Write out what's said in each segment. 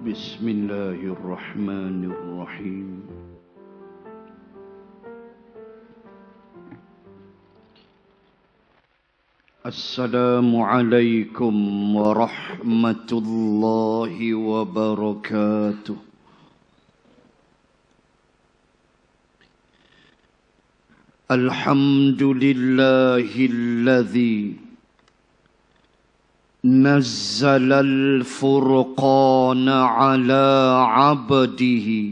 بسم الله الرحمن الرحيم السلام عليكم ورحمة الله وبركاته. الحمد لله الذي نزل الفرقان على عبده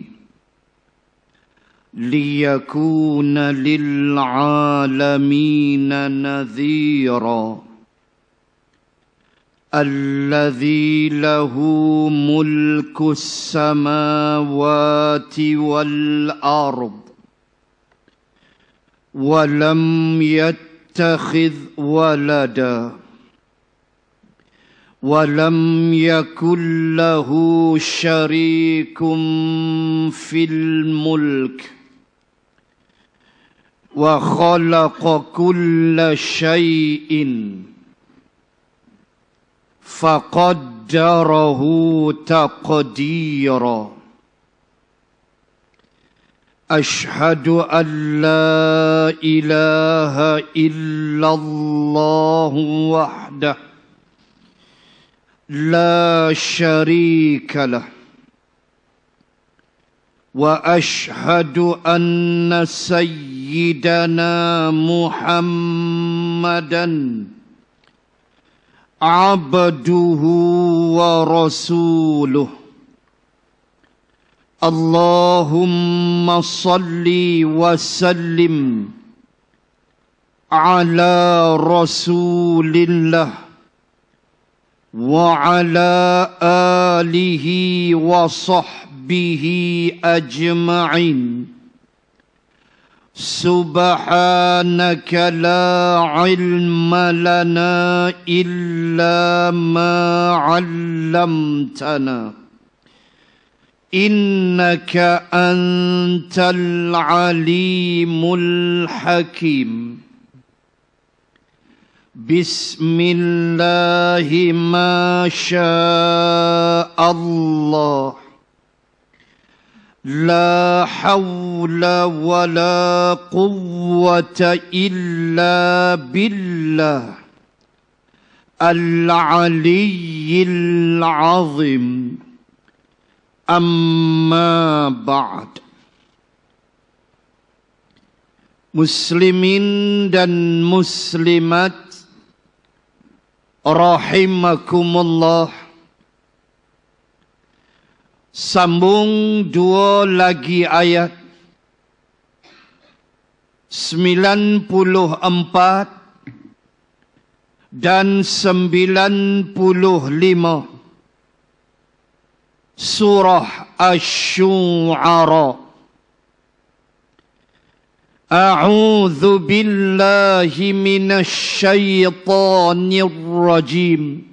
ليكون للعالمين نذيرا الذي له ملك السماوات والأرض ولم يتخذ ولدا ولم يكن له شريك في الملك وخلق كل شيء فقدره تقديرا. أشهد أن لا إله إلا الله وحده لا شريك له وأشهد أن سيدنا محمدا عبده ورسوله. اللهم صل وسلم على رسول الله وعلى آله وصحبه أجمعين. سبحانك لا علم لنا إلا ما علمتنا إنك أنت العليم الحكيم. بسم الله ما شاء الله لا حول ولا قوة إلا بالله العلي العظيم. أما بعد. Muslimin dan muslimat rahimakumullah. Sambung dua lagi ayat 94 dan 95 surah Asy-Syu'ara. A'udzu billahi minasy syaithanir rajim.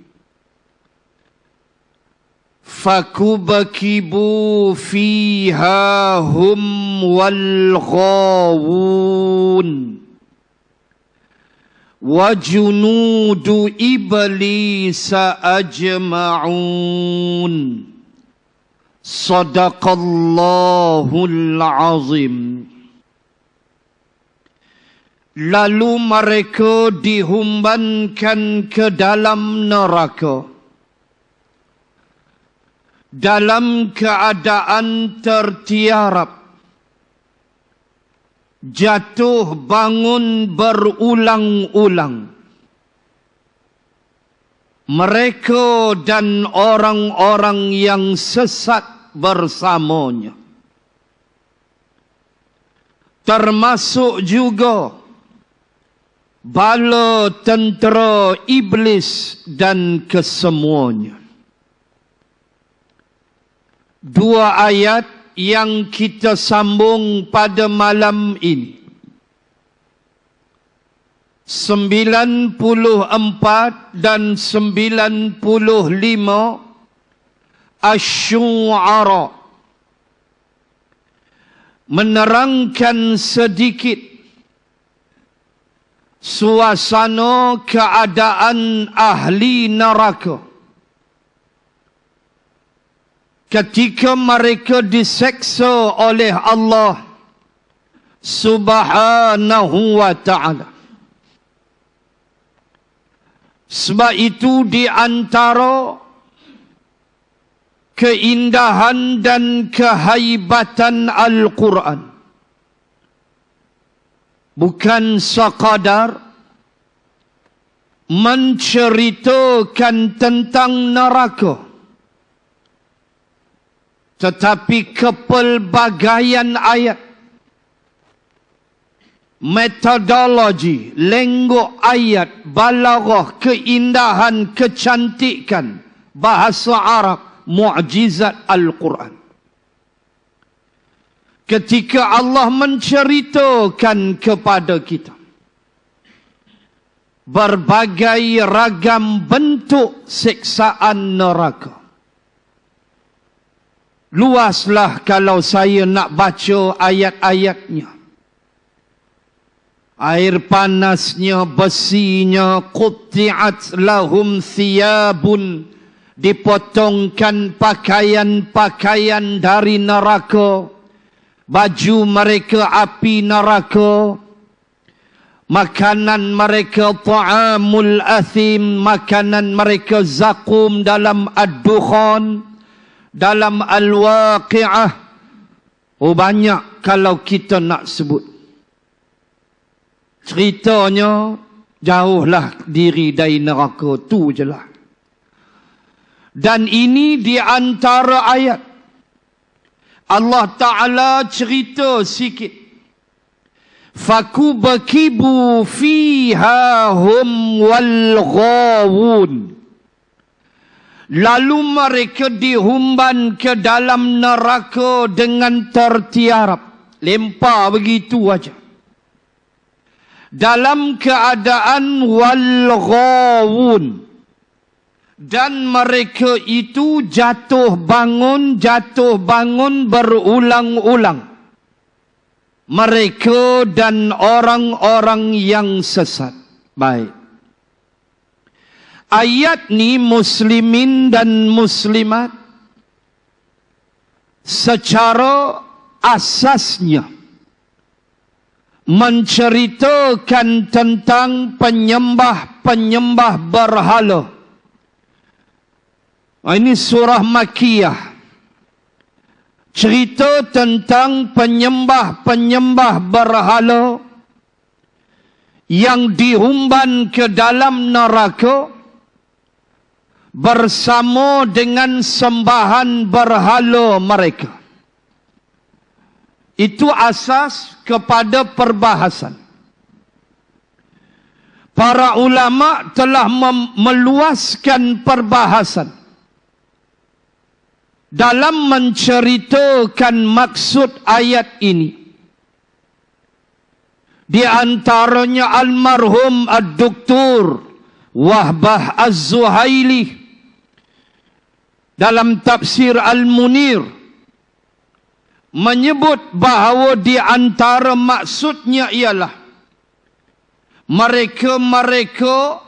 Fakubkibu fiha hum wal ghawun wa junudu iblisa ajma'un. Sadaqallahul azim. Lalu mereka dihumbankan ke dalam neraka dalam keadaan tertiarap, jatuh bangun berulang-ulang. Mereka dan orang-orang yang sesat bersamanya, termasuk juga bala tentera iblis dan kesemuanya. Dua ayat yang kita sambung pada malam ini, 94 dan 95 Asy-Syu'ara, menerangkan sedikit suasana keadaan ahli neraka ketika mereka diseksa oleh Allah Subhanahu wa ta'ala. Sebab itu di antara keindahan dan kehaibatan Al-Quran bukan sekadar menceritakan tentang neraka, tetapi kepelbagaian ayat, metodologi, lenggok ayat, balaghah, keindahan, kecantikan bahasa Arab, mukjizat Al-Quran. Ketika Allah menceritakan kepada kita berbagai ragam bentuk siksaan neraka. Luaslah kalau saya nak baca ayat-ayatnya. Air panasnya, besinya, qutti'at lahum thiyabun, dipotongkan pakaian-pakaian dari neraka, baju mereka api neraka, makanan mereka ta'amul athim, makanan mereka zakum dalam ad-dukhan, dalam al-waqi'ah. Oh, banyak kalau kita nak sebut. Ceritanya jauhlah diri dari neraka, tu je lah. Dan ini di antara ayat Allah Ta'ala cerita sikit. Fakubakibu fiha hum wal ghawun. Lalu mereka dihumban ke dalam neraka dengan tertiarap. Lempar begitu aja. Dalam keadaan wal ghawun. Dan mereka itu jatuh bangun berulang-ulang. Mereka dan orang-orang yang sesat. Baik. Ayat ni muslimin dan muslimat secara asasnya menceritakan tentang penyembah-penyembah berhala. Ini surah Makkiyah. Cerita tentang penyembah-penyembah berhala yang dihumban ke dalam neraka bersama dengan sembahan berhala mereka. Itu asas kepada perbahasan. Para ulama telah meluaskan perbahasan dalam menceritakan maksud ayat ini. Di antaranya almarhum Ad-Doktor Wahbah Az-Zuhaili dalam tafsir Al-Munir menyebut bahawa di antara maksudnya ialah mereka-mereka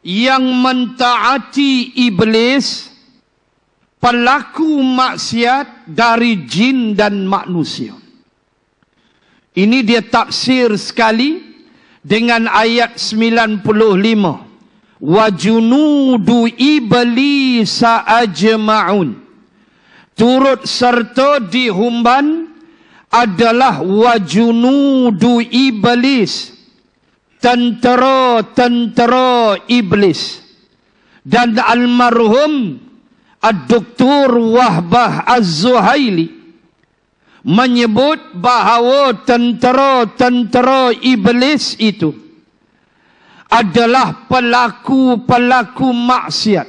yang mentaati iblis, pelaku maksiat dari jin dan manusia. Ini dia tafsir sekali dengan ayat 95. Wa junudu iblisa ajma'un. Turut serta dihumban adalah wa junudu iblis, tentera-tentera iblis. Dan almarhum Ad-Doktor Wahbah Az-Zuhaili menyebut bahawa tentera-tentera iblis itu adalah pelaku-pelaku maksiat,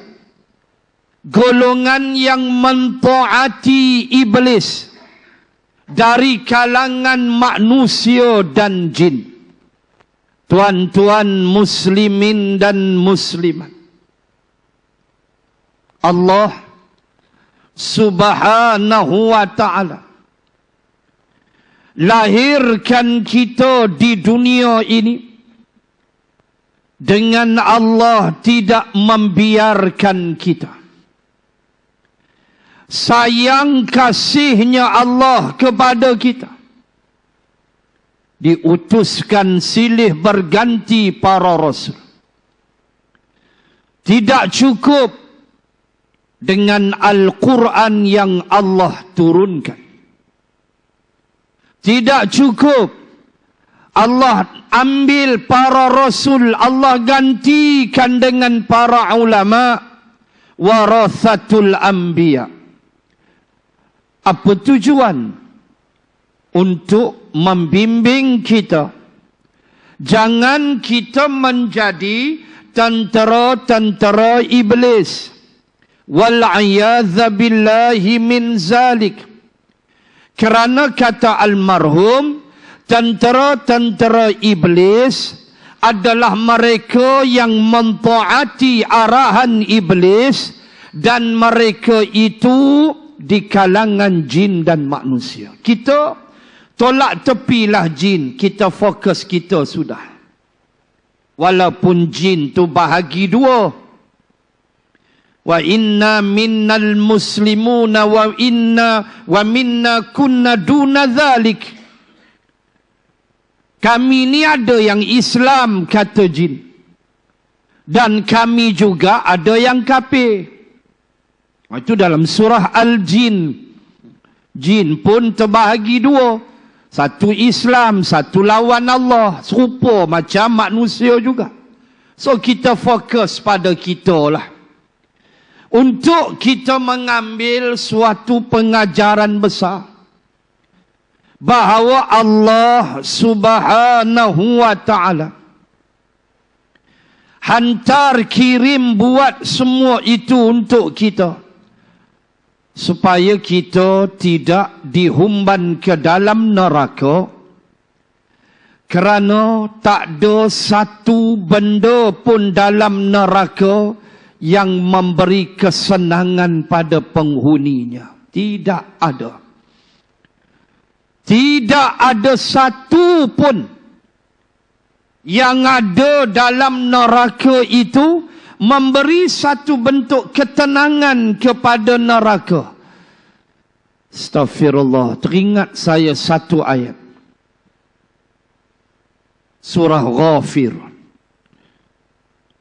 golongan yang mentaati iblis dari kalangan manusia dan jin. Tuan-tuan muslimin dan muslimat, Allah Subhanahu wa ta'ala lahirkan kita di dunia ini dengan Allah tidak membiarkan kita sayang kasihnya Allah kepada kita, diutuskan silih berganti para rasul. Tidak cukup dengan Al-Quran yang Allah turunkan. Tidak cukup Allah ambil para rasul, Allah gantikan dengan para ulama, warathatul anbiya. Apa tujuan? Untuk membimbing kita. Jangan kita menjadi tentera-tentera iblis. Wal'iyadha billahi min zalik. Kerana kata almarhum, tentera-tentera iblis adalah mereka yang mentaati arahan iblis, dan mereka itu di kalangan jin dan manusia. Kita tolak tepilah jin, kita fokus kita sudah. Walaupun jin tu bahagi dua. Wa inna minnal muslimuna wa minna kunna duna dhalik. Kami ni ada yang Islam, kata jin. Dan kami juga ada yang kafir. Itu dalam surah Al-Jin. Jin pun terbahagi dua. Satu Islam, satu lawan Allah. Serupa macam manusia juga. So kita fokus pada kita lah. Untuk kita mengambil suatu pengajaran besar. Bahawa Allah subhanahu wa ta'ala hantar kirim buat semua itu untuk kita, supaya kita tidak dihumban ke dalam neraka, kerana tak ada satu benda pun dalam neraka yang memberi kesenangan pada penghuninya. Tidak ada. Tidak ada satu pun yang ada dalam neraka itu memberi satu bentuk ketenangan kepada neraka. Astaghfirullah. Teringat saya satu ayat. Surah Ghafir.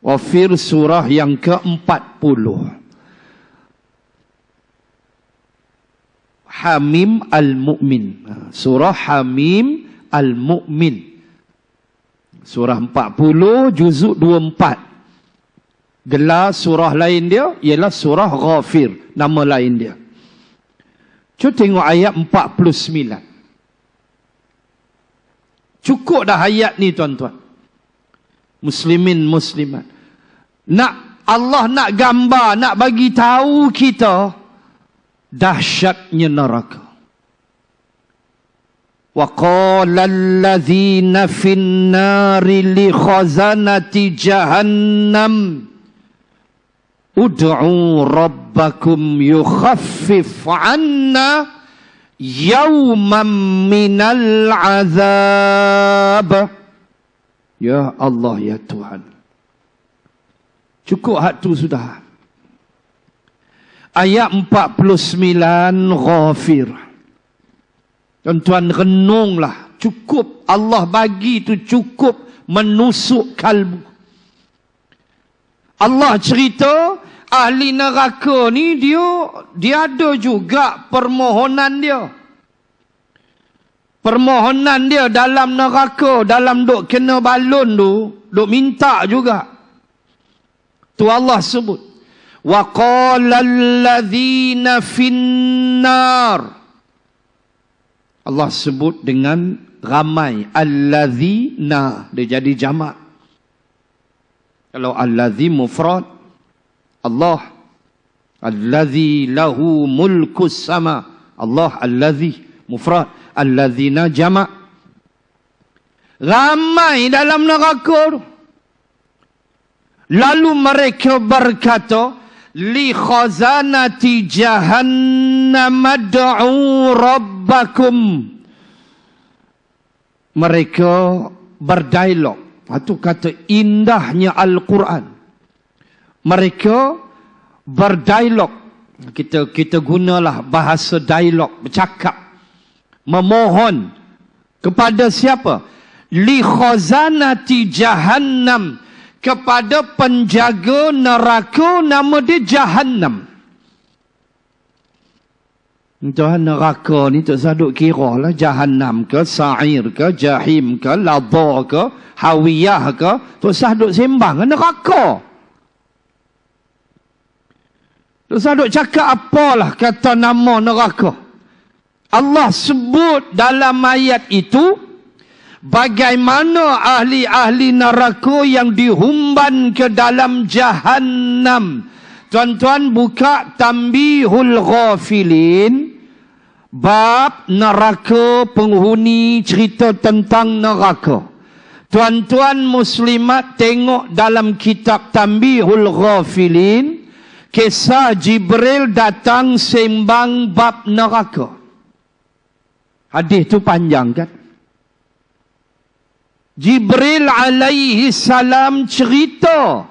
Ghafir surah yang ke-40. Hamim Al-Mu'min. Surah Hamim Al-Mu'min. Surah 40, juzuk 24. Gelar surah lain dia ialah surah Ghafir. Nama lain dia. Cuba tengok ayat 49. Cukup dah ayat ni tuan-tuan. Muslimin, muslimat. Allah nak gambar, nak bagi tahu kita dahsyatnya neraka. Wa qala alladhina fin nari li khazanati jahannam ud'u rabbakum yukhaffif 'anna yawman minal 'adzab. Ya Allah, ya Tuhan. Cukup hak tu sudah. Ayat 49 Ghafir. Tuan-tuan renunglah. Cukup Allah bagi tu cukup menusuk kalbu. Allah cerita ahli neraka ni dia ada juga permohonan dia. Permohonan dia dalam neraka, dalam duk kena balon tu, duk minta juga. Tu Allah sebut. Wa qala alladhina finnar. Allah sebut dengan ramai. Alladhina. Dia jadi jamak. Kalau alladhi mufrad, Allah. Alladhi lahu mulkus sama. Allah alladhi mufrad. Alladhina jamak. Ramai dalam neraka tu. Lalu mereka berkata, li khazanati jahannam ad'u rabbakum. Mereka berdialog. Itu kata indahnya Al-Quran. Mereka berdialog kita gunalah bahasa dialog, bercakap, memohon kepada siapa? Li khazanati jahannam, kepada penjaga neraka, nama dia Jahannam. Tuhan, neraka ni tak usah duk kira lah, Jahannam ke, Sa'ir ke, Jahim ke, Ladha ke, Hawiyah ke, tak usah duk sembang, neraka. Tak usah duk cakap apalah kata nama neraka. Allah sebut dalam ayat itu bagaimana ahli-ahli neraka yang dihumban ke dalam Jahannam. Tuan-tuan buka Tanbihul Ghafilin, bab neraka, penghuni, cerita tentang neraka. Tuan-tuan muslimat tengok dalam kitab Tanbihul Ghafilin, kisah Jibril datang sembang bab neraka. Hadis tu panjang kan? Jibril alaihi salam cerita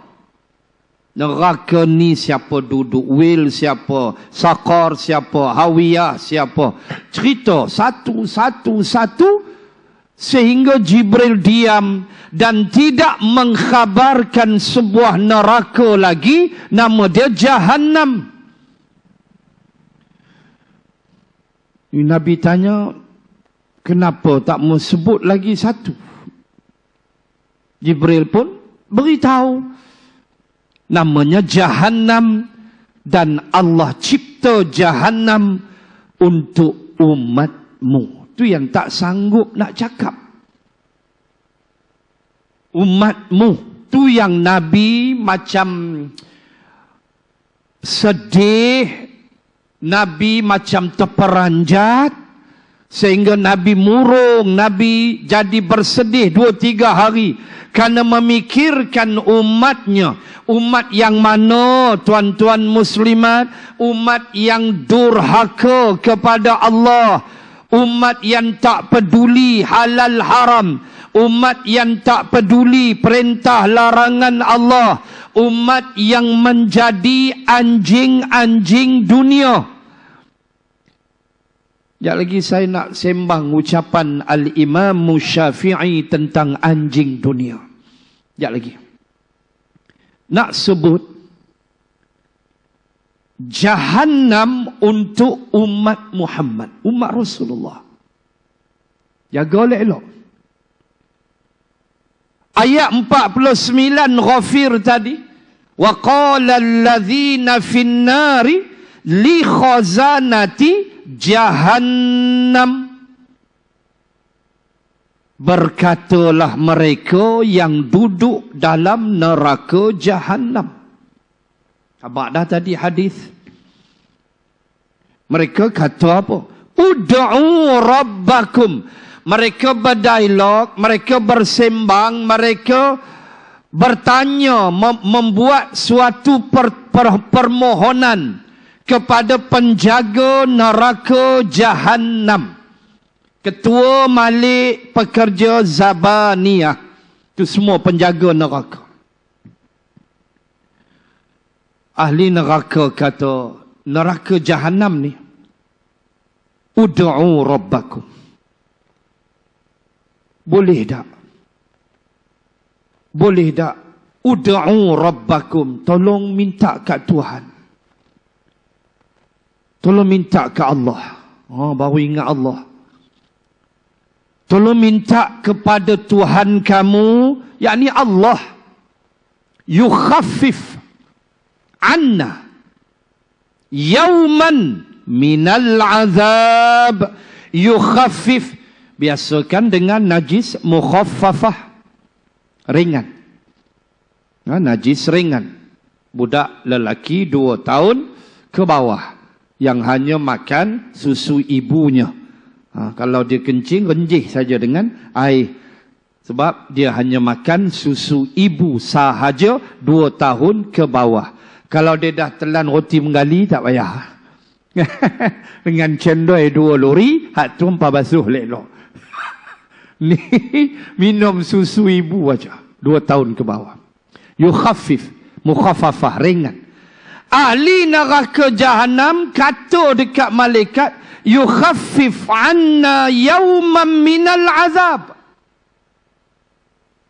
neraka ni siapa duduk, wil siapa, Saqar siapa, Hawiyah siapa, cerita satu-satu sehingga Jibril diam dan tidak mengkhabarkan sebuah neraka lagi, nama dia Jahannam. Nabi tanya, kenapa tak mau sebut lagi satu? Jibril pun beritahu, namanya Jahannam, dan Allah cipta Jahannam untuk umatmu. Itu yang tak sanggup nak cakap. Umatmu. Itu yang Nabi macam sedih, Nabi macam terperanjat, sehingga Nabi murung, Nabi jadi bersedih 2-3 hari kerana memikirkan umatnya. Umat yang mana, tuan-tuan muslimat? Umat yang durhaka kepada Allah, umat yang tak peduli halal haram, umat yang tak peduli perintah larangan Allah, umat yang menjadi anjing-anjing dunia. Sekejap lagi saya nak sembang ucapan Al-Imam Syafi'i tentang anjing dunia. Sekejap lagi. Nak sebut Jahannam untuk umat Muhammad, umat Rasulullah. Jaga elok. Ayat 49 Ghafir tadi. Wa qala allazina fin nari li khazanati Jahannam, berkatalah mereka yang duduk dalam neraka Jahannam. Abang dah tadi hadis. Mereka kata apa? Ud'u rabbakum. Mereka berdialog, mereka bersembang, mereka bertanya, membuat suatu permohonan kepada penjaga neraka Jahannam. Ketua Malik Pekerja Zabaniyah. Itu semua penjaga neraka. Ahli neraka kata, neraka Jahannam ni, ud'u rabbakum. Boleh tak? Boleh tak? Ud'u rabbakum. Tolong minta kat Tuhan. Tolong minta ke Allah. Baru ingat Allah. Tolong minta kepada Tuhan kamu, yakni Allah, yukhaffif anna yauman minal azab. Yukhaffif, biasakan dengan najis mukhaffafah, ringan. Najis ringan. Budak lelaki 2 tahun ke bawah yang hanya makan susu ibunya. Kalau dia kencing, renjih saja dengan air. Sebab dia hanya makan susu ibu sahaja 2 tahun ke bawah. Kalau dia dah telan roti menggali, tak payah. Dengan cendol 2 lori, hak tumpah basuh lelok. Ni minum susu ibu aja 2 tahun ke bawah. Yukhaffif, mukhaffafah, ringan. ahli neraka jahanam kata dekat malaikat, yukhaffif anna yawman minal azab.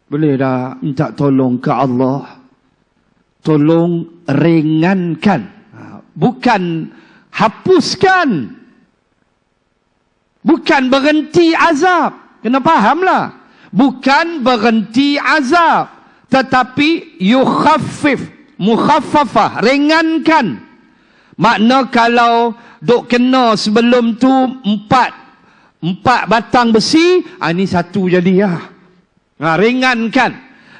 Boleh dah minta tolong ke Allah, tolong ringankan, bukan hapuskan, bukan berhenti azab. Kena fahamlah, bukan berhenti azab, tetapi yukhaffif, mukhaffafah, ringankan. Makna kalau duk kena sebelum tu empat batang besi, ini satu jadi lah. Ringankan.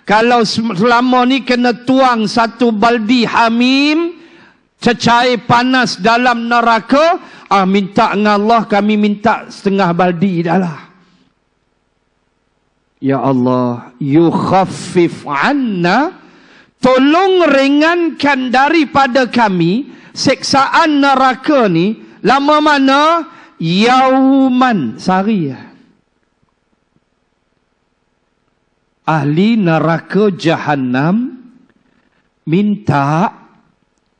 Kalau selama ni kena tuang satu baldi hamim, cecair panas dalam neraka, minta dengan Allah, kami minta setengah baldi dah lah. Ya Allah, yukhaffif anna, tolong ringankan daripada kami seksaan neraka ni. Lama mana? Yauman, sehari. Ahli neraka jahanam minta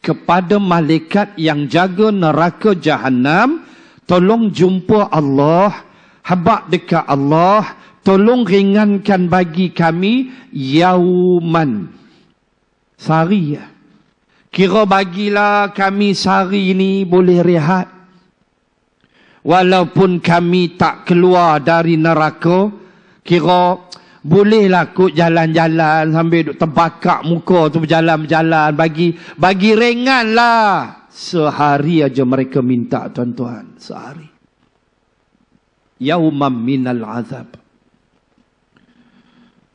kepada malaikat yang jaga neraka jahanam, tolong jumpa Allah, habaq dekat Allah, tolong ringankan bagi kami yauman, sehari. Kira bagilah kami sehari ini boleh rehat. Walaupun kami tak keluar dari neraka, kira bolehlah kot jalan-jalan sambil duk terbakar muka tu, berjalan-jalan, bagi ringan lah. Sehari aja mereka minta, tuan-tuan, sehari. Yaumam minal azab.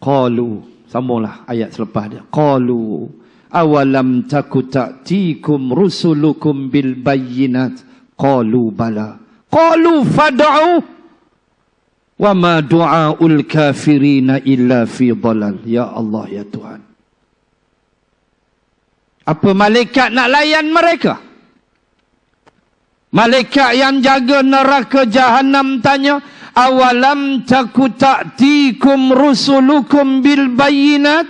Qalu, sambunglah ayat selepas dia. Qalu awalam taku ta'tikum rusulukum bil bayyinat. Qalu bala. Qalu fad'u wa ma du'aul kafirina illa fi dhalal. Ya Allah, ya Tuhan. Apa malaikat nak layan mereka? Malaikat yang jaga neraka jahanam tanya, awalam taku ta'tikum rusulukum bil bayyinat?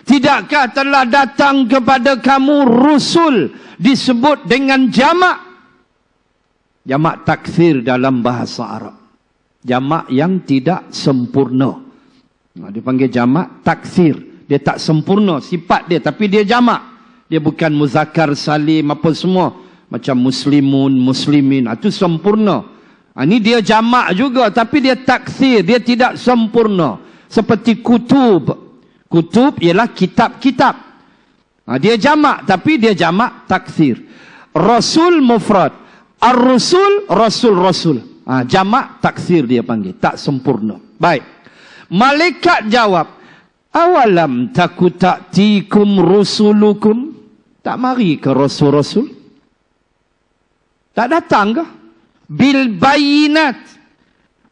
Tidakkah telah datang kepada kamu rusul disebut dengan jamak? Jamak takfir dalam bahasa Arab. Jamak yang tidak sempurna. Dia panggil jamak takfir. Dia tak sempurna sifat dia, tapi dia jamak. Dia bukan muzakkar salim apa semua. Macam muslimun, muslimin. Itu sempurna. Ini dia jamak juga, tapi dia takfir. Dia tidak sempurna. Seperti kutub. Kutub ialah kitab-kitab. Dia jamak, tapi dia jamak takfir. Rasul mufrad. Ar-rusul, rasul-rasul. Jamak taksir dia panggil, tak sempurna. Baik. Malaikat jawab, awalam taku ta'tikum rusulukum? Tak mari ke rasul-rasul? Tak datang ke? Bil bayinat.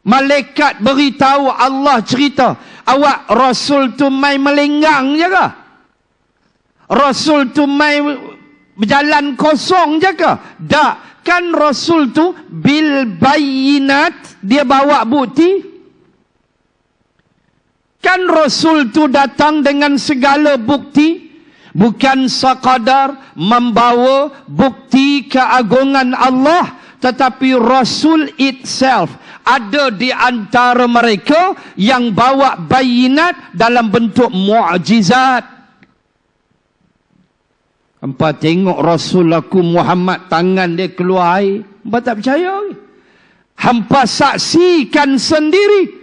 Malaikat beritahu, Allah cerita, awak rasul tu mai melenggang je ke? Rasul tu mai berjalan kosong je ke? Tak. Kan Rasul tu bil bayinat, dia bawa bukti. Kan Rasul tu datang dengan segala bukti, bukan sekadar membawa bukti keagungan Allah, tetapi Rasul itself ada di antara mereka yang bawa bayinat dalam bentuk mukjizat. Hampa tengok Rasul aku Muhammad, tangan dia keluar air. Hampa tak percaya. Hampa saksikan sendiri.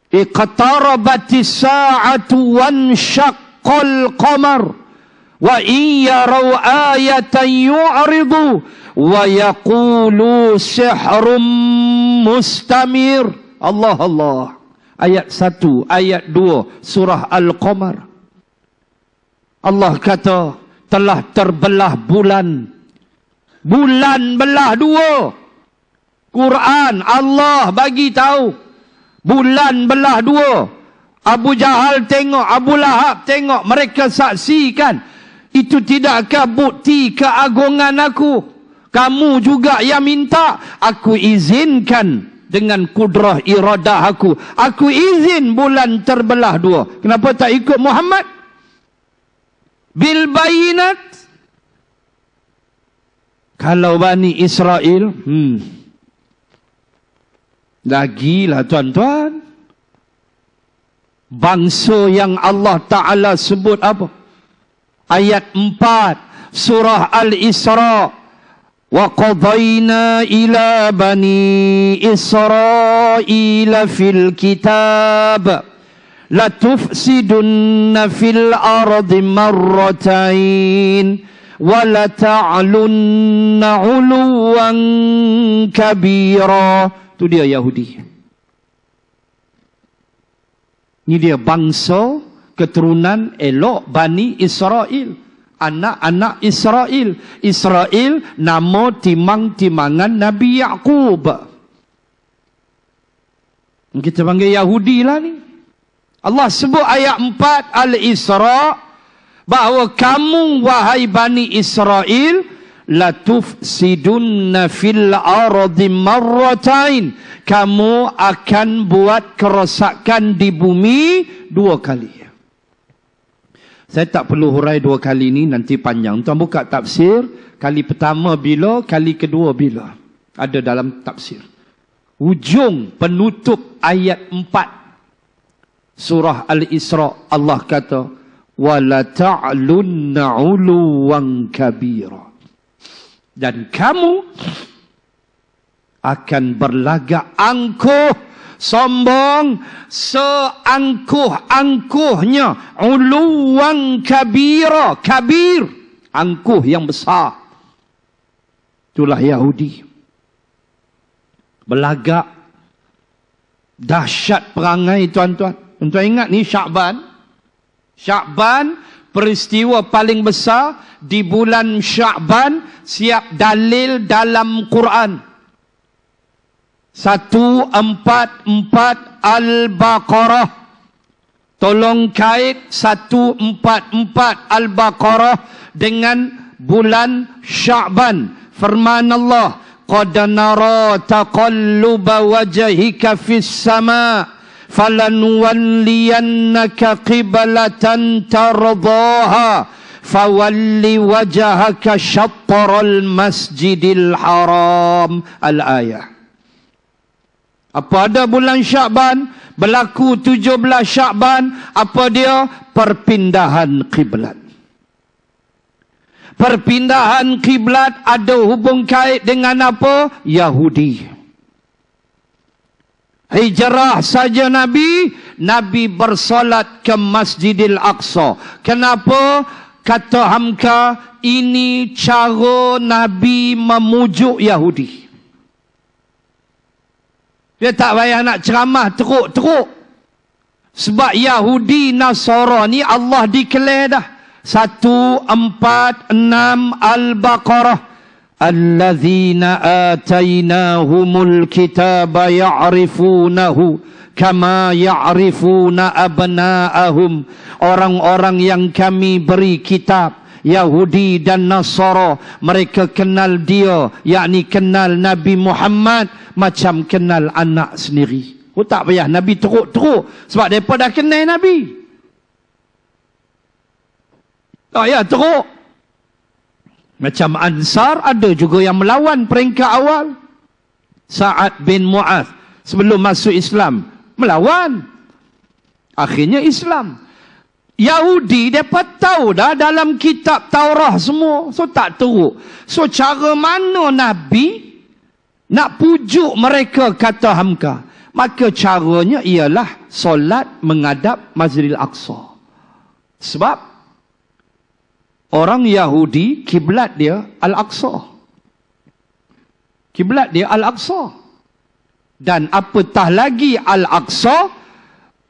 Iqtarabatis sa'atu wanshaqqal qamar. Wa in yarau ayatan yu'ridu. Wa yaqulu sihrun mustamir. Allah Allah. Ayat 1, ayat 2, surah Al-Qamar. Allah kata, telah terbelah bulan. Bulan belah dua. Quran Allah bagi tahu. Bulan belah dua. Abu Jahal tengok, Abu Lahab tengok, mereka saksikan. Itu tidakkah bukti keagungan aku? Kamu juga yang minta. Aku izinkan dengan kudrah iradah aku. Aku izin bulan terbelah dua. Kenapa tak ikut Muhammad? Bil bayinat. Kalau Bani Israel, lagilah tuan-tuan. Bangsa yang Allah Ta'ala sebut apa? Ayat 4 surah Al-Isra. Wa qadayna ila bani Israila fil kitab la tufsidunna fil ardi marratain wa la ta'lunna 'uluwan kabira. Itu dia Yahudi. Ini dia bangsa keturunan elok Bani Israel. Anak-anak Israel. Israel nama timang-timangan Nabi Yaqub. Kita panggil Yahudi lah ni. Allah sebut ayat 4 Al-Isra bahawa kamu wahai Bani Israel la tufsidunna fil ardi marratain. Kamu akan buat kerosakan di bumi 2 kali. Saya tak perlu hurai 2 kali ni, nanti panjang. Tuan buka tafsir, kali pertama bila, kali kedua bila. Ada dalam tafsir. Ujung penutup ayat 4 surah Al-Isra, Allah kata wala ta'lunna 'uluwan kabira. Dan kamu akan berlagak angkuh, sombong, seangkuh-angkuhnya, uluwan kabira, kabir, angkuh yang besar. Itulah Yahudi. Belagak, dahsyat perangai tuan-tuan. Tuan-tuan ingat ni Sya'ban. Sya'ban, peristiwa paling besar di bulan Sya'ban, siap dalil dalam Quran. 144 Al-Baqarah. Tolong kait 144 Al-Baqarah dengan bulan Sya'ban. Firman Allah, qad nara taqalluba wajhika fis sama' falanwalliyannaka qiblatan tardaha fawalli wajhaka syatral masjidil haram. Al-ayah. Apa ada bulan Sya'ban? Berlaku 17 Sya'ban. Apa dia? Perpindahan kiblat. Perpindahan kiblat ada hubung kait dengan apa? Yahudi. Hijrah saja Nabi bersolat ke Masjidil Aqsa. Kenapa? Kata Hamka, ini cara Nabi memujuk Yahudi. Dia tak payah nak ceramah teruk-teruk. Sebab Yahudi Nasara ni Allah declare dah. 146 Al-Baqarah. Allazina atainahumul kitaba ya'rifunahu kama ya'rifuna abna'ahum. Orang-orang yang kami beri kitab, Yahudi dan Nasara, mereka kenal dia, yakni kenal Nabi Muhammad macam kenal anak sendiri. Oh, tak payah Nabi teruk-teruk sebab mereka dah kenal Nabi. Tak payah teruk. Macam Ansar ada juga yang melawan peringkat awal. Sa'ad bin Mu'adh sebelum masuk Islam melawan. Akhirnya Islam. Yahudi mereka tahu dah dalam kitab Taurah semua. So tak teruk. So cara mana Nabi nak pujuk mereka, kata Hamka? Maka caranya ialah solat menghadap Masjidil Aqsa. Sebab orang Yahudi kiblat dia Al-Aqsa. Kiblat dia Al-Aqsa. Dan apatah lagi Al-Aqsa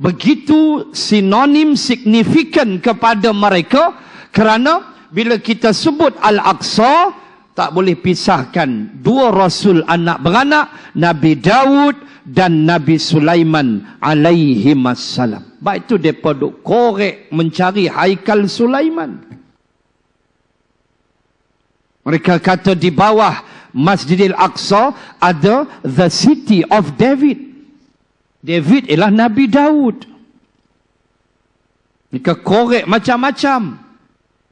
begitu sinonim signifikan kepada mereka, kerana bila kita sebut Al-Aqsa tak boleh pisahkan dua rasul anak beranak, Nabi Daud dan Nabi Sulaiman alaihimassalam. Baik itu mereka duk korek mencari haikal Sulaiman. Mereka kata di bawah Masjidil Aqsa ada the city of David. David ialah Nabi Daud. Mereka korek macam-macam.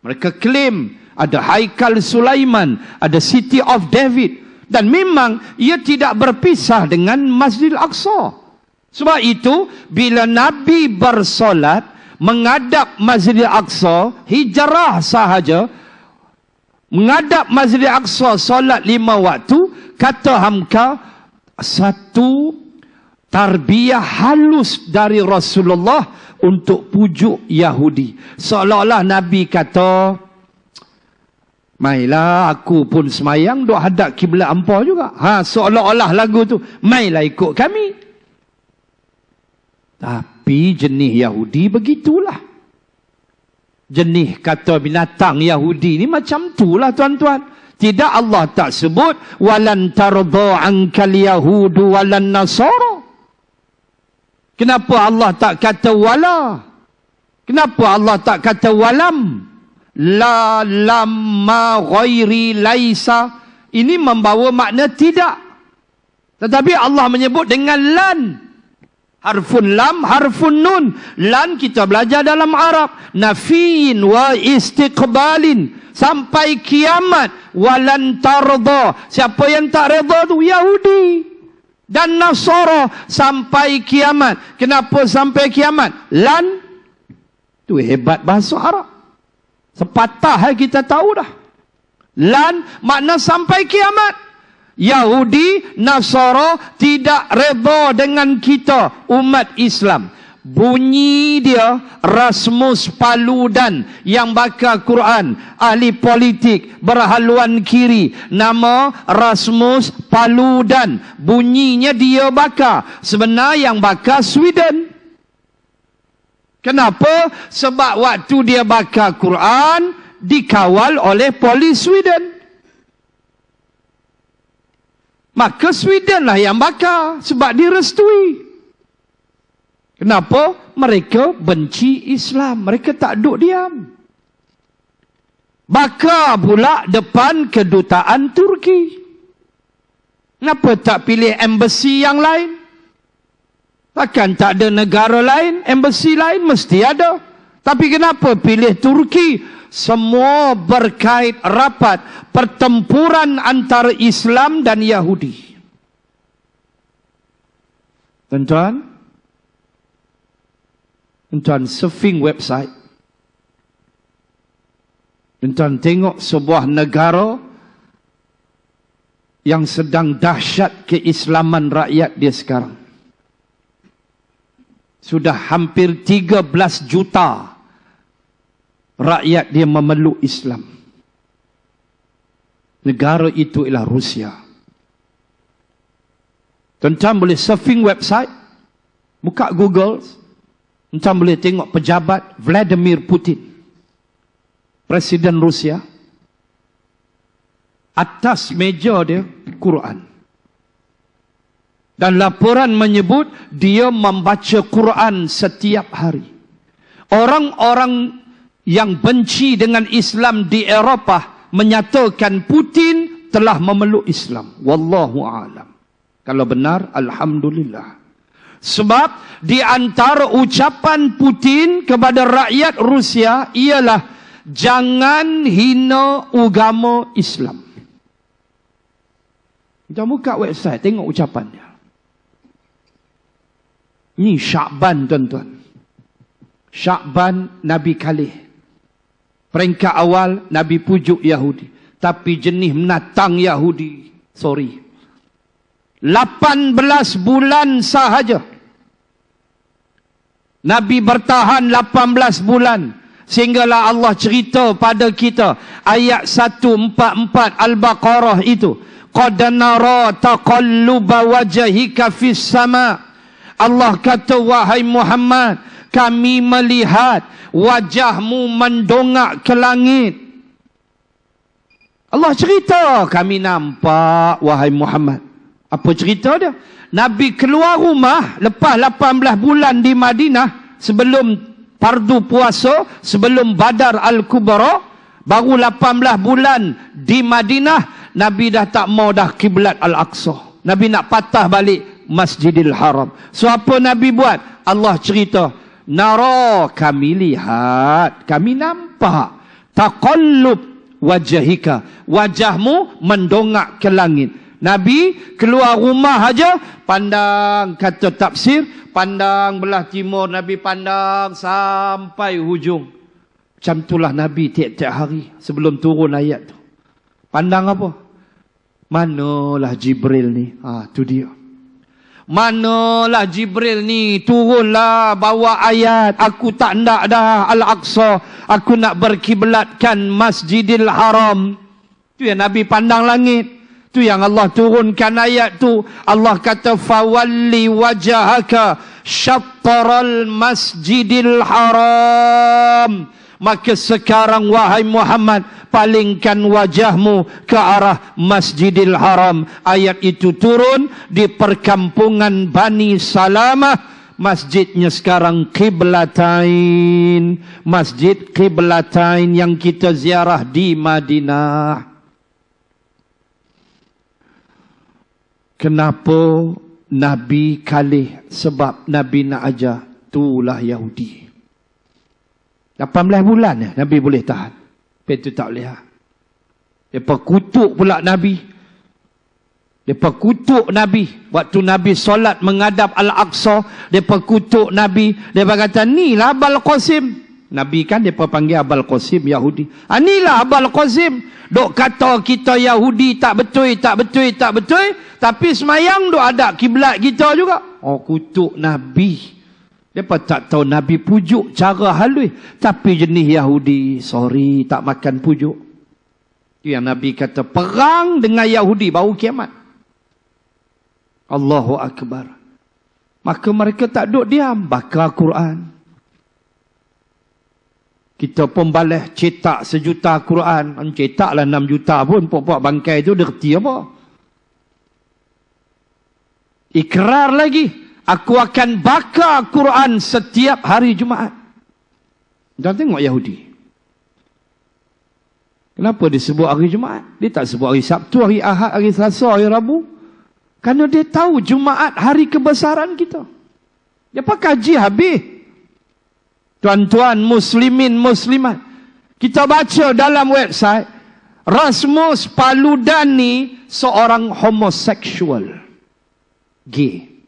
Mereka claim ada Haikal Sulaiman, ada City of David. Dan memang ia tidak berpisah dengan Masjidil Aqsa. Sebab itu, bila Nabi bersolat, menghadap Masjidil Aqsa, hijrah sahaja, menghadap Masjidil Aqsa, solat 5 waktu, kata Hamka, satu tarbiyah halus dari Rasulullah untuk pujuk Yahudi. Seolah-olah Nabi kata, mailah aku pun semayang duk hadap kiblat hampa juga. Seolah-olah lagu tu, mailah ikut kami. Tapi jenis Yahudi begitulah. Jenis kata binatang Yahudi ni macam itulah tuan-tuan. Tidak, Allah tak sebut walan tardha ankal yahudu walan nasara. Kenapa Allah tak kata wala? Kenapa Allah tak kata walam? La lam ma ghairi laisa. Ini membawa makna tidak. Tetapi Allah menyebut dengan lan. Harfun lam, harfun nun. Lan kita belajar dalam Arab. Nafiin wa istiqbalin. Sampai kiamat. Walan tardha. Siapa yang tak redha tu? Yahudi. Dan Nasara. Sampai kiamat. Kenapa sampai kiamat? Lan. Tu hebat bahasa Arab. Sepatah kita tahu dah. Lan makna sampai kiamat. Yahudi, Nasara tidak redha dengan kita, umat Islam. Bunyi dia Rasmus Paludan yang bakar Quran, ahli politik berhaluan kiri, nama Rasmus Paludan. Bunyinya dia bakar. Sebenarnya yang bakar Sweden. Kenapa? Sebab waktu dia bakar Quran dikawal oleh polis Sweden. Maka Sweden lah yang bakar sebab direstui. Kenapa? Mereka benci Islam. Mereka tak duduk diam. Bakar pula depan kedutaan Turki. Kenapa tak pilih embassy yang lain? Takkan tak ada negara lain, embassy lain mesti ada. Tapi kenapa pilih Turki? Semua berkait rapat pertempuran antara Islam dan Yahudi. Tuan-tuan, surfing website. Tuan-tuan tengok sebuah negara yang sedang dahsyat keislaman rakyat dia sekarang. Sudah hampir 13 juta rakyat dia memeluk Islam. Negara itu ialah Rusia. Tuan-tuan boleh surfing website, buka Google, tuan-tuan boleh tengok pejabat Vladimir Putin, Presiden Rusia. Atas meja dia Quran. Dan laporan menyebut dia membaca Quran setiap hari. Orang-orang yang benci dengan Islam di Eropah menyatakan Putin telah memeluk Islam. Wallahu a'lam. Kalau benar, alhamdulillah. Sebab di antara ucapan Putin kepada rakyat Rusia ialah jangan hina agama Islam. Kita buka website, tengok ucapannya. Ini Syakban, tuan-tuan. Syakban Nabi Khalih. Peringkat awal Nabi pujuk Yahudi. Tapi jenis menatang Yahudi. Sorry. 18 bulan sahaja. Nabi bertahan 18 bulan. Sehinggalah Allah cerita pada kita. Ayat 144 Al-Baqarah itu. Qad nara taqalluba wajhika fis sama. Allah kata, wahai Muhammad, kami melihat wajahmu mendongak ke langit. Allah cerita, kami nampak wahai Muhammad. Apa cerita dia? Nabi keluar rumah lepas 18 bulan di Madinah, sebelum fardu puasa, sebelum Badar Al-Kubra, baru 18 bulan di Madinah, Nabi dah tak mau dah kiblat Al-Aqsa. Nabi nak patah balik Masjidil Haram. So apa Nabi buat? Allah cerita, nara, kami lihat, kami nampak taqallub wajhika, wajahmu mendongak ke langit. Nabi keluar rumah aja pandang, kata tafsir, pandang belah timur, Nabi pandang sampai hujung. Macam itulah Nabi tiap-tiap hari sebelum turun ayat tu. Pandang apa? Manalah Jibril ni? Tu dia. Manalah Jibril ni, turunlah bawa ayat. Aku tak nak dah Al-Aqsa, aku nak berkiblatkan Masjidil Haram. Tu yang Nabi pandang langit. Tu yang Allah turunkan ayat tu. Allah kata fawalli wajhaka syatral Masjidil Haram. Maka sekarang wahai Muhammad, palingkan wajahmu ke arah Masjidil Haram. Ayat itu turun di perkampungan Bani Salamah. Masjidnya sekarang Qiblatain. Masjid Qiblatain yang kita ziarah di Madinah. Kenapa Nabi kalih? Sebab Nabi nak ajar, itulah Yahudi. 18 bulan Nabi boleh tahan. Itu tak boleh. Mereka kutuk pula Nabi. Mereka kutuk Nabi. Waktu Nabi solat menghadap Al-Aqsa, mereka kutuk Nabi. Mereka kata, ni lah Abul Qasim. Nabi kan mereka panggil Abul Qasim Yahudi. Ni lah Abul Qasim. Dok kata kita Yahudi tak betul, tak betul, tak betul. Tapi semayang dok ada kiblat kita juga. Kutuk Nabi. Mereka tak tahu Nabi pujuk cara halus. Tapi jenis Yahudi, sorry, tak makan pujuk. Itu yang Nabi kata, perang dengan Yahudi baru kiamat. Allahu Akbar. Maka mereka tak duduk diam, baca Quran. Kita pun balas cetak 1 juta Quran. Cetaklah 6 juta pun, puak-puak bangkai tu dia kerti apa? Ikrar lagi. Aku akan baca Quran setiap hari Jumaat. Dan tengok Yahudi. Kenapa dia sebut hari Jumaat? Dia tak sebut hari Sabtu, hari Ahad, hari Selasa, hari Rabu. Kerana dia tahu Jumaat hari kebesaran kita. Dia pakai kaji habis. Tuan-tuan muslimin muslimat, kita baca dalam website, Rasmus Paludan ni seorang homoseksual. Gay.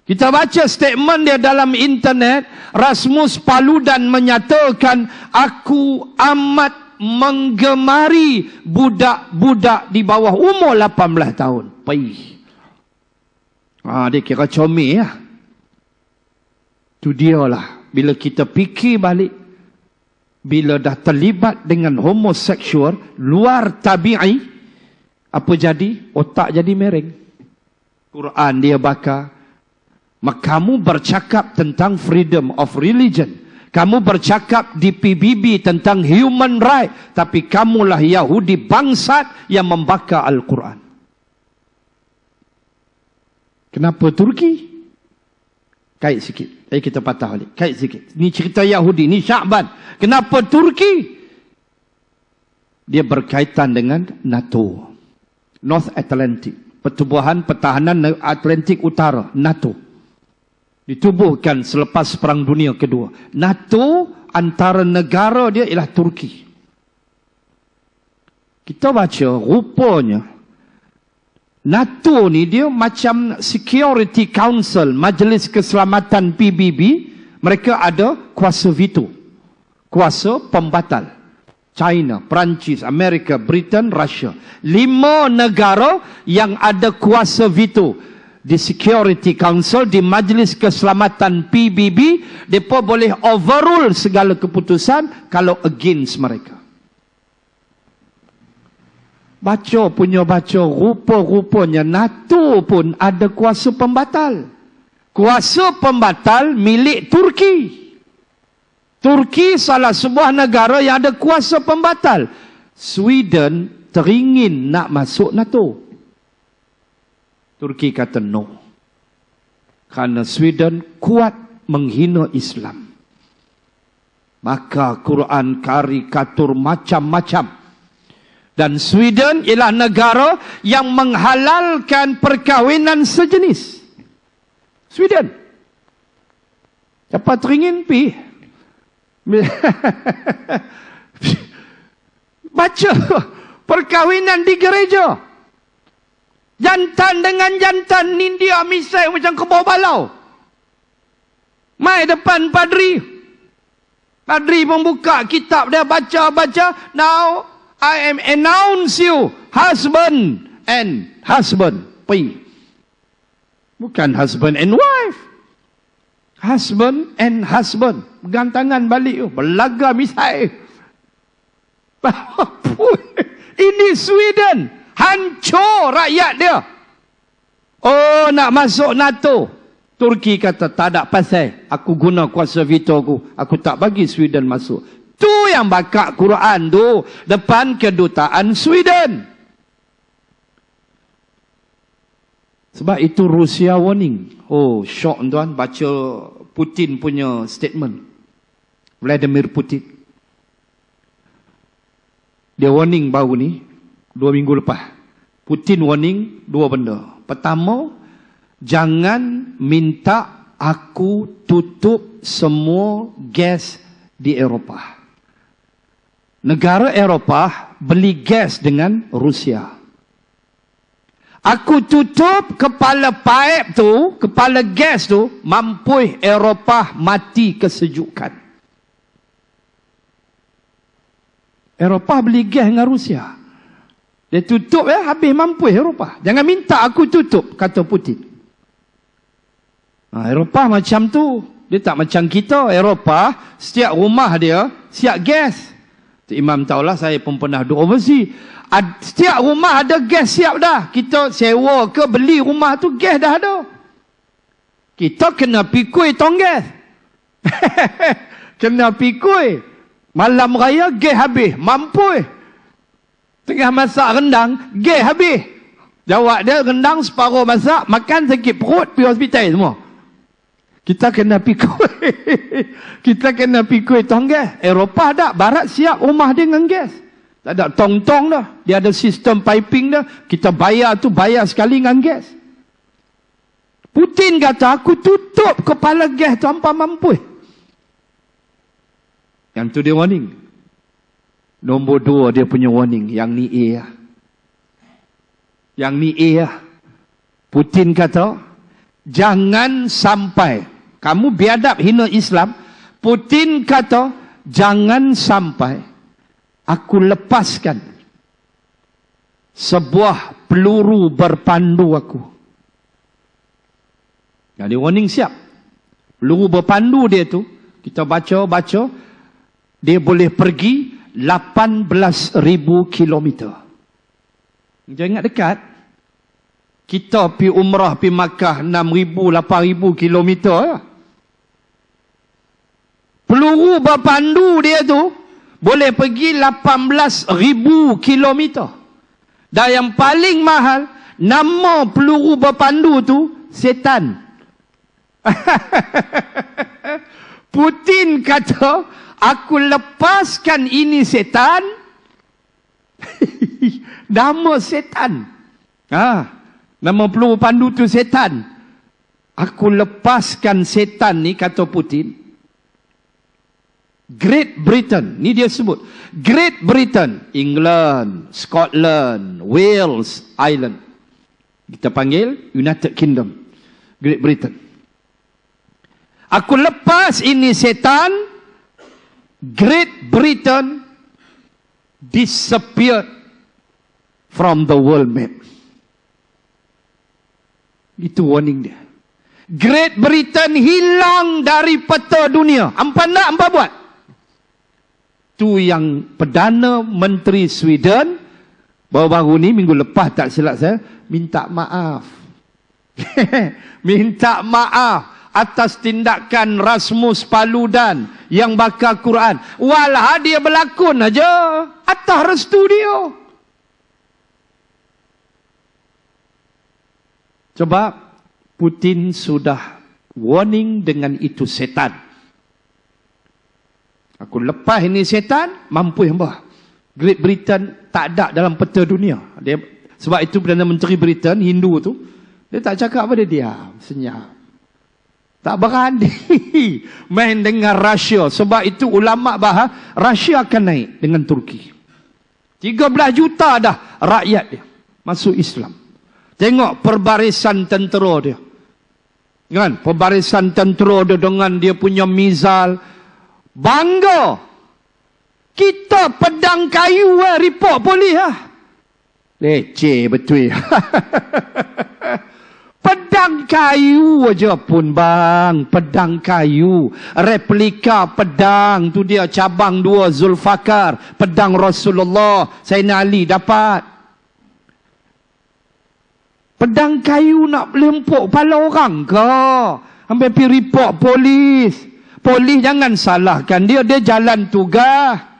Kita baca statement dia dalam internet. Rasmus Paludan menyatakan, aku amat menggemari budak-budak di bawah umur 18 tahun. Paih. Dia kira comel lah. Itu dia lah. Bila kita fikir balik, bila dah terlibat dengan homoseksual luar tabi'i, apa jadi? Otak jadi mereng. Quran dia bakar. Maka kamu bercakap tentang freedom of religion. Kamu bercakap di PBB tentang human right. Tapi kamulah Yahudi bangsat yang membakar Al-Quran. Kenapa Turki? Kait sikit. Kita patah balik. Kait sikit. Ini cerita Yahudi. Ini Sya'ban. Kenapa Turki? Dia berkaitan dengan NATO. North Atlantic. Pertubuhan Pertahanan Atlantik Utara. NATO. Ditubuhkan selepas Perang Dunia Kedua. NATO antara negara dia ialah Turki. Kita baca rupanya NATO ni dia macam Security Council, Majlis Keselamatan PBB. Mereka ada kuasa veto, kuasa pembatal. China, Perancis, Amerika, Britain, Russia. 5 negara yang ada kuasa veto di Security Council, di Majlis Keselamatan PBB. Mereka boleh overrule segala keputusan kalau against mereka. Baca punya baca, rupa-rupanya NATO pun ada kuasa pembatal. Kuasa pembatal milik Turki. Turki salah sebuah negara yang ada kuasa pembatal. Sweden teringin nak masuk NATO. Turki kata no. Kerana Sweden kuat menghina Islam. Maka Quran karikatur macam-macam. Dan Sweden ialah negara yang menghalalkan perkahwinan sejenis. Sweden. Siapa teringin pi? Baca perkahwinan di gereja. Jantan dengan jantan, India misai macam kebau balau. Mai depan padri. Padri membuka kitab dia, baca. Now I am announce you husband and husband. Pergi. Bukan husband and wife. Husband and husband. Pegang tangan balik. Belaga misai. Ini Sweden. Hancur rakyat dia. Oh, nak masuk NATO. Turki kata, tak ada pasal. Aku guna kuasa veto aku. Aku tak bagi Sweden masuk. Tu yang bakar Quran tu. Depan kedutaan Sweden. Sebab itu Rusia warning. Oh, shock tuan. Baca Putin punya statement. Vladimir Putin. Dia warning baru ni. 2 minggu lepas. Putin warning 2 benda. Pertama, jangan minta aku tutup semua gas di Eropah. Negara Eropah beli gas dengan Rusia. Aku tutup kepala paip tu, kepala gas tu, mampu Eropah mati kesejukan. Eropah beli gas dengan Rusia. Dia tutup ya, habis mampu Eropah. Jangan minta aku tutup, kata Putin. Eropah macam tu. Dia tak macam kita. Eropah, setiap rumah dia siap gas. Imam tahulah, saya pun pernah duduk overseas. Setiap rumah ada gas siap dah. Kita sewa ke beli rumah tu, gas dah ada. Kita kena pikui tong gas. Kena pikui. Malam raya, gas habis. Mampu. Tengah masak rendang, gas habis. Jawab dia, rendang separuh masak, makan sakit perut, pergi hospital semua. Kita kena pikui. Kita kena pikui tong gas. Eropah tak, barat siap rumah dia dengan gas. Tak ada tong-tong dah. Dia ada sistem piping dah. Kita bayar tu, bayar sekali dengan gas. Putin kata, aku tutup kepala gas tu, hampa mampu. Yang tu dia warning. Nombor 2 dia punya warning. Yang ni A lah. Yang ni A lah. Putin kata, jangan sampai. Kamu biadab hina Islam. Putin kata, jangan sampai aku lepaskan sebuah peluru berpandu aku. Jadi warning siap. Peluru berpandu dia tu, kita baca, dia boleh pergi 18,000 kilometer. Jangan ingat dekat. Kita pergi umrah, pergi Makkah 6,000, 8,000 kilometer. Peluru berpandu dia tu boleh pergi 18,000 kilometer. Dan yang paling mahal, nama peluru berpandu tu setan. Putin kata, aku lepaskan ini setan. Nama setan. Nama peluru pandu tu setan. Aku lepaskan setan ni, kata Putin. Great Britain, ni dia sebut. Great Britain, England, Scotland, Wales, Ireland. Kita panggil United Kingdom. Great Britain. Aku lepas ini setan. Great Britain disappeared from the world map. Itu warning dia. Great Britain hilang dari peta dunia. Hampa nak, hampa buat. Tu yang Perdana Menteri Sweden baru-baru ni, minggu lepas tak silap saya, minta maaf. Minta maaf atas tindakan Rasmus Paludan yang bakar Quran. Walah dia berlakon aja atas restu dia. Sebab Putin sudah warning dengan itu setan. Aku lepas ini setan, mampu hamba. Great Britain tak ada dalam peta dunia. Dia, sebab itu Perdana Menteri Britain, Hindu tu, dia tak cakap apa, dia diam, senyap. Tak berani main dengan Rusia. Sebab itu ulama bahas Rusia akan naik dengan Turki. 13 juta dah rakyat dia masuk Islam. Tengok perbarisan tentera dia. Kan? Perbarisan tentera dia dengan dia punya mizal. Bangga. Kita pedang kayu report polis lah. Leceh betul. Pedang kayu aja pun bang. Pedang kayu. Replika pedang tu dia cabang 2 Zulfakar. Pedang Rasulullah. Sayyidina Ali dapat. Pedang kayu nak lempuk kepala orang ke? Sampai pergi report polis. Polis jangan salahkan dia. Dia jalan tugas.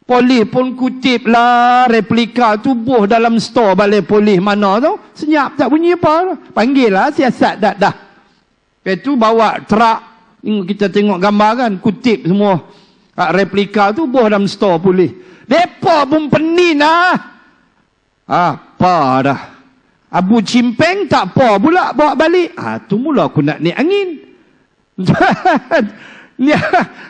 Polis pun kutip lah replika tubuh dalam store balai polis mana tu. Senyap tak bunyi apa. Panggil lah siasat dah. Lepas tu bawa truk. Kita tengok gambar kan. Kutip semua. Replika tubuh dalam store polis. Mereka pun penin lah. Apa dah. Abu Cimpeng tak apa pula bawa balik. Tu mula aku nak naik angin.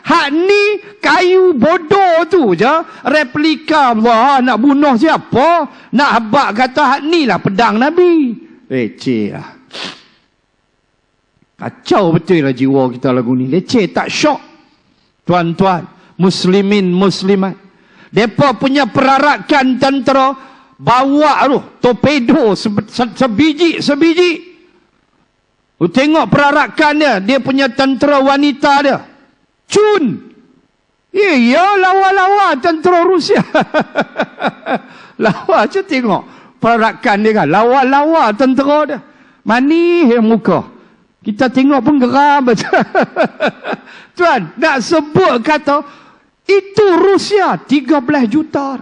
Hak ni kayu bodoh tu je. Replika Allah nak bunuh siapa? Nak habak kata hak ni lah pedang Nabi. Leceh lah. Kacau betul lah jiwa kita lagu ni. Leceh tak syok. Tuan-tuan, muslimin, muslimat. Mereka punya perarakan tentera bawa tu torpedo sebiji. Tengok perarakan dia. Dia punya tentera wanita dia. Cun. Ya, lawa-lawa tentera Rusia. Lawa je tengok. Perarakan dia kan. Lawa-lawa tentera dia. Manis muka. Kita tengok pun geram. Tuan, nak sebut kata, itu Rusia 13 juta.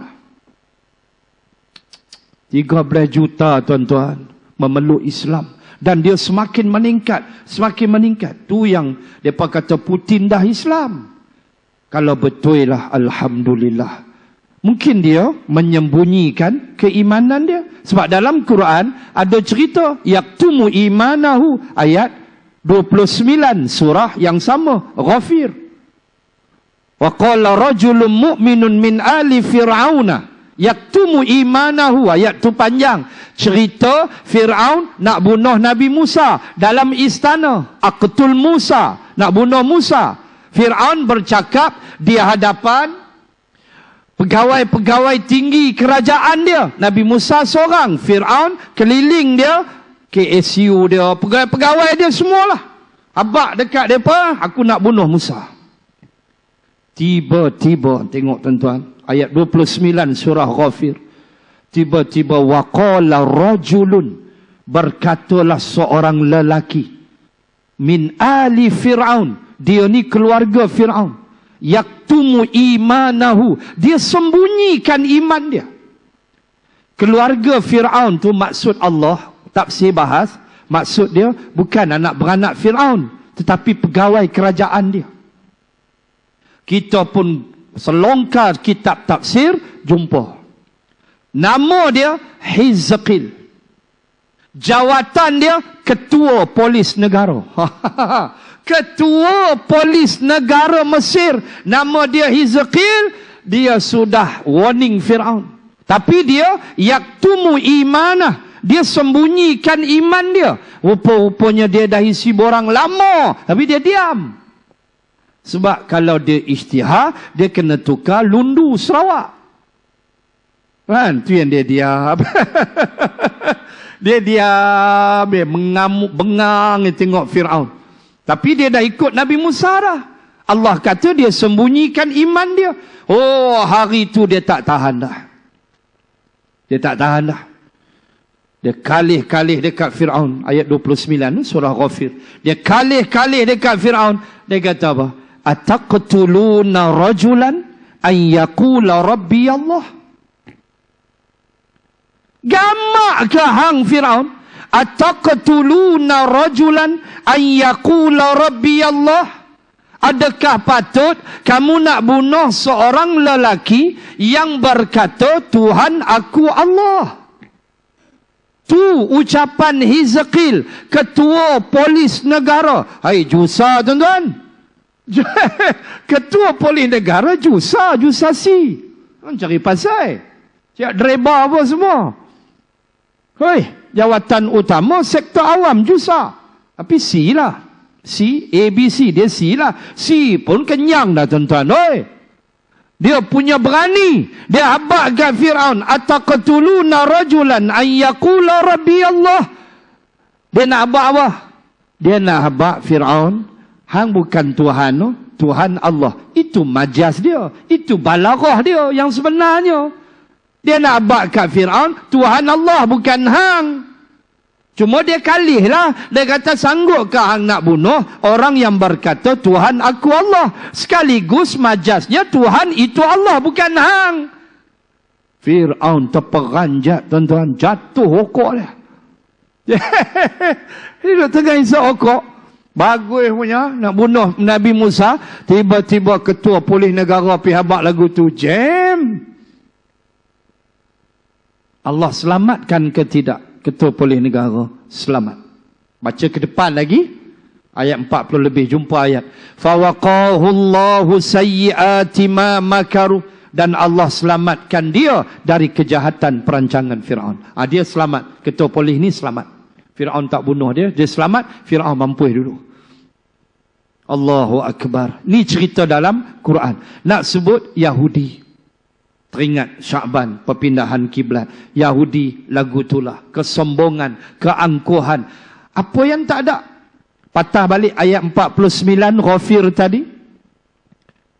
13 juta tuan-tuan. Memeluk Islam. Dan dia semakin meningkat. Semakin meningkat. Tu yang mereka kata Putin dah Islam. Kalau betul lah, Alhamdulillah. Mungkin dia menyembunyikan keimanan dia. Sebab dalam Quran ada cerita. Yaktumu imanahu. Ayat 29 surah yang sama. Ghafir. Wa qala rajulun mu'minun min ali fir'auna. Yaktumu imanahu. Ayat tu panjang. Cerita Fir'aun nak bunuh Nabi Musa dalam istana. Aqtul Musa. Nak bunuh Musa. Fir'aun bercakap di hadapan pegawai-pegawai tinggi kerajaan dia. Nabi Musa seorang. Fir'aun keliling dia. KSU dia. Pegawai-pegawai dia semualah. Habak dekat mereka. Aku nak bunuh Musa. Tiba-tiba. Tengok tuan-tuan. Ayat 29 surah Ghafir. Tiba-tiba waqala rajulun, berkatalah seorang lelaki min ali Fir'aun, dia ni keluarga Fir'aun, yaktumu imanahu, dia sembunyikan iman dia. Keluarga Fir'aun tu maksud Allah, tafsir bahas, maksud dia bukan anak beranak Fir'aun, tetapi pegawai kerajaan dia. Kita pun selongkar kitab tafsir, jumpa nama dia Hizqil. Jawatan dia Ketua Polis Negara. Ketua Polis Negara Mesir. Nama dia Hizqil. Dia sudah warning Fir'aun. Tapi dia yaktumu imanah. Dia sembunyikan iman dia. Rupa-rupanya dia dah isi borang lama. Tapi dia diam. Sebab kalau dia isytihar, dia kena tukar lundu Sarawak. Kan? Tu yang dia diam. Dia diam. Dia mengamuk, bengang. Dia tengok Fir'aun. Tapi dia dah ikut Nabi Musa dah. Allah kata dia sembunyikan iman dia. Oh, hari tu dia tak tahan dah. Dia tak tahan dah. Dia kalih-kalih dekat Fir'aun. Ayat 29 surah Ghafir. Dia kalih-kalih dekat Fir'aun. Dia kata apa? Ataqtuluna rajulan an yaqula rabbi Allah. Gamak ke hang Fir'aun? Ataqtuluna rajulan an yaqula rabbi Allah. Adakah patut kamu nak bunuh seorang lelaki yang berkata Tuhan aku Allah? Tu ucapan Hizqil, ketua polis negara. Hai jusa tuan-tuan. Ketua polis negara jusa si. Cari pasal. Siap dreba apa semua. Hoi, jawatan utama sektor awam jusa. Tapi C lah. C, A, B, C. Dia C lah. C pun kenyang dah tuan-tuan. Hoi. Dia punya berani. Dia habak kat Fir'aun. Ataqtuluna rajulan ayyakula rabbi Allah. Dia nak habak apa? Dia nak habak Fir'aun. Hang bukan Tuhan. No? Tuhan Allah. Itu majas dia. Itu balaghah dia yang sebenarnya. Dia nak habak kat Fir'aun. Tuhan Allah bukan hang. Cuma dia kalih lah. Dia kata sanggup ke hang nak bunuh orang yang berkata Tuhan aku Allah. Sekaligus majasnya Tuhan itu Allah bukan hang. Fir'aun terperanjat tuan-tuan. Jatuh hokok dia. Dia tengah isap hokok. Bagus punya nak bunuh Nabi Musa. Tiba-tiba ketua polis negara pergi habak lagu tu. Jam. Allah selamatkan ke tidak? Ketua polis negara selamat. Baca ke depan lagi ayat 40 lebih, jumpa ayat fawaqahu Allahu sayyiati ma makaru, dan Allah selamatkan dia dari kejahatan perancangan Firaun. Dia selamat, ketua polis ni selamat. Firaun tak bunuh dia, dia selamat, Firaun mampus dulu. Allahu akbar. Ni cerita dalam Quran. Nak sebut Yahudi. Teringat Sya'ban, perpindahan kiblat. Yahudi, lagu itulah. Kesombongan, keangkuhan. Apa yang tak ada? Patah balik ayat 49, Ghafir tadi.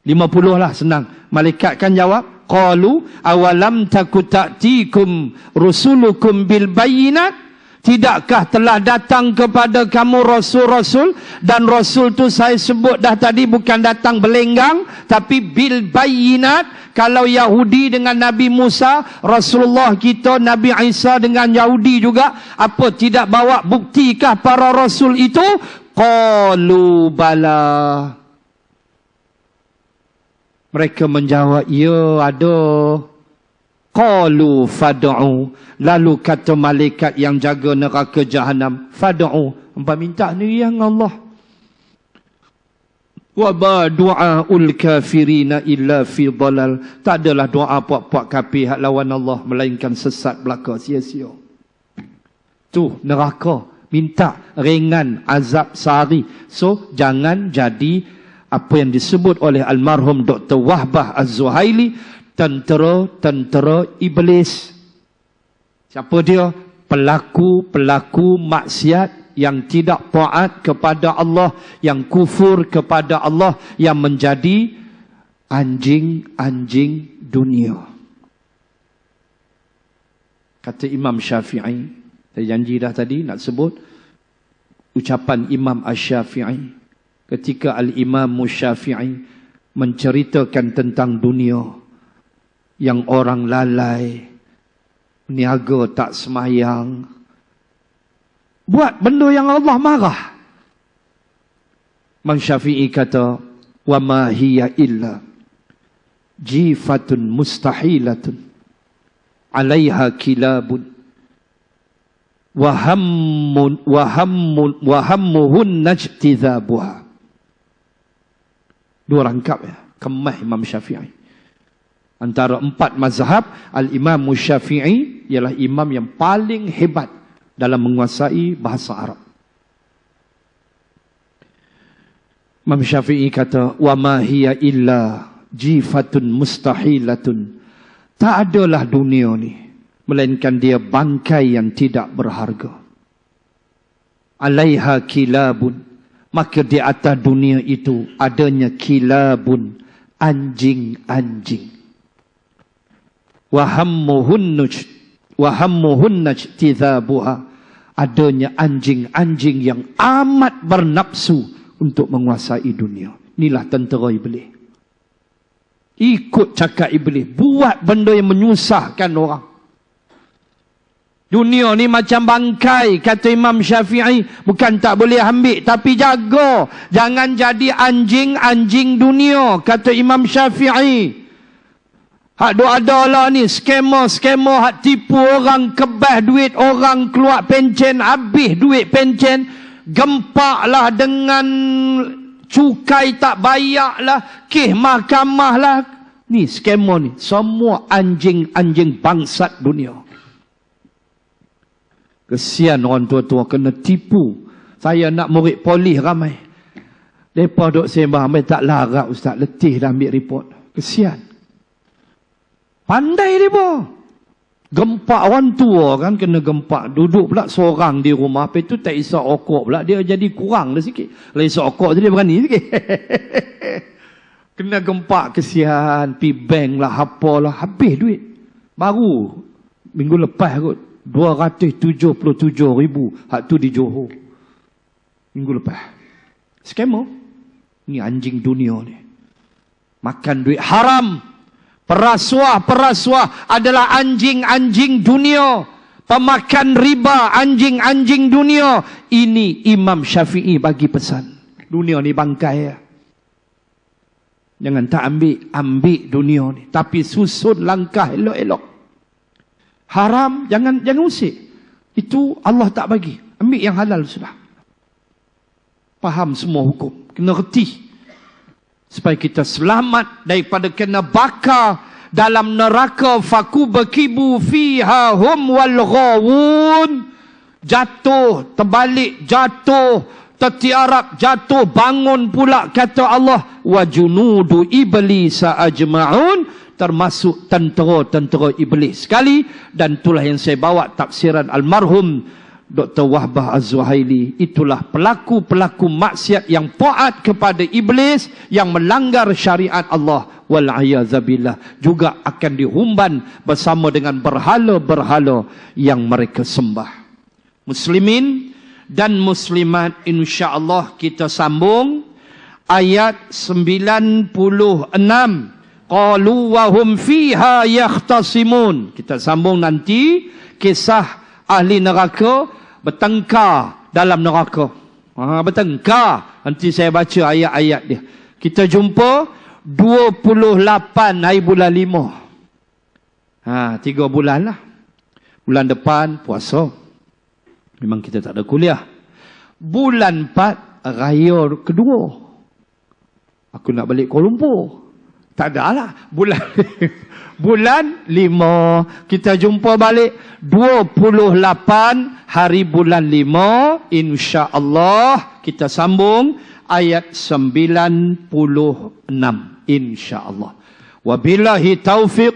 50 lah, senang. Malaikat kan jawab. Qalu awalam taku ta'tikum rusulukum bil bayyinat. Tidakkah telah datang kepada kamu rasul-rasul, dan rasul tu saya sebut dah tadi bukan datang belenggang tapi bil bayyinat. Kalau Yahudi dengan Nabi Musa, Rasulullah kita Nabi Isa dengan Yahudi juga, apa tidak bawa buktikah para rasul itu? Qalu bala. Mereka menjawab, ya ada. Qalu fad'u. Lalu kata malaikat yang jaga neraka jahanam, fad'u. Hangpa minta ni yang Allah. Wa ba du'aul kafirina illa fi dhalal. Tak adalah doa puak-puak kafir hak lawan Allah melainkan sesat belaka, sia-sia. Tu neraka minta ringan azab sehari. So jangan jadi apa yang disebut oleh almarhum Dr. Wahbah Az-Zuhaili, tentera iblis. Siapa dia? Pelaku-pelaku maksiat yang tidak taat kepada Allah, yang kufur kepada Allah, yang menjadi anjing-anjing dunia. Kata Imam Syafi'i, saya janji dah tadi nak sebut ucapan Imam Asy-Syafi'i ketika Al-Imam Syafi'i menceritakan tentang dunia yang orang lalai, niaga tak semayang, buat benda yang Allah marah. Imam Syafi'i kata, wa ma hiya illa jifatun mustahilatun alaiha kilabun wa hammuhun najtidhabuha. Dua rangkap ya, kemah Imam Syafi'i. Antara 4 mazhab, Al-Imam Syafi'i ialah imam yang paling hebat dalam menguasai bahasa Arab. Imam Syafi'i kata, wa ma hiya illa jifatun mustahilatun. Tak adalah dunia ni melainkan dia bangkai yang tidak berharga. Alaiha kilabun, maka di atas dunia itu adanya kilabun, anjing-anjing. Wa hammuhun najtidhabuha, adanya anjing-anjing yang amat bernafsu untuk menguasai dunia. Inilah tentera iblis. Ikut cakap iblis, buat benda yang menyusahkan orang. Dunia ni macam bangkai, kata Imam Syafi'i. Bukan tak boleh ambil, tapi jaga. Jangan jadi anjing-anjing dunia, kata Imam Syafi'i. Hak ada lah ni, skema hak tipu orang, kebah duit orang, keluar pencen, habis duit pencen, gempak lah dengan cukai tak bayar lah, kes mahkamah lah. Ni skema ni, semua anjing-anjing bangsat dunia. Kesian orang tua-tua kena tipu. Saya nak murid polis ramai. Mereka duk sembah, mereka tak larat ustaz, letih dah ambil report. Kesian. Pandai mereka. Gempak orang tua kan, kena gempak. Duduk pula seorang di rumah, lepas tu tak isap okok pula, dia jadi kurang dah sikit. Kalau isap okok tu dia berani sikit. Kena gempak, kesian. Pi bank lah, apalah, habis duit. Baru minggu lepas kot 277,000 hak tu di Johor. Minggu lepas. Skema. Ni anjing dunia ni. Makan duit haram. Perasuah adalah anjing-anjing dunia. Pemakan riba, anjing-anjing dunia. Ini Imam Syafi'i bagi pesan. Dunia ni bangkai ya. Jangan tak ambil dunia ni. Tapi susun langkah elok-elok. Haram, jangan usik. Itu Allah tak bagi. Ambil yang halal sudah. Faham semua hukum. Kena reti. Supaya kita selamat daripada kena bakar dalam neraka. Faku berkibu fiha hum wal ghawun. Jatuh, terbalik, jatuh, tertiarap, jatuh, bangun pula, kata Allah. Wa junudu iblis ajma'un. Termasuk tentera-tentera iblis sekali. Dan itulah yang saya bawa tafsiran almarhum Dr. Wahbah Az-Zuhaili. Itulah pelaku-pelaku maksiat yang taat kepada iblis, yang melanggar syariat Allah. Wal'ayazabillah. Juga akan dihumban bersama dengan berhala-berhala yang mereka sembah. Muslimin dan muslimat, insya-Allah kita sambung ayat 96. Qalu wa hum fiha yakhtasimun. Kita sambung nanti kisah ahli neraka bertengkar dalam neraka. Bertengkar. Nanti saya baca ayat-ayat dia. Kita jumpa 28 hari bulan 5. 3 bulan lah. Bulan depan puasa. Memang kita tak ada kuliah. Bulan 4 raya kedua. Aku nak balik Kuala Lumpur. Tak ada lah. Bulan 5. Kita jumpa balik 28 hari bulan 5. InsyaAllah kita sambung ayat 96. InsyaAllah. Wabillahi taufiq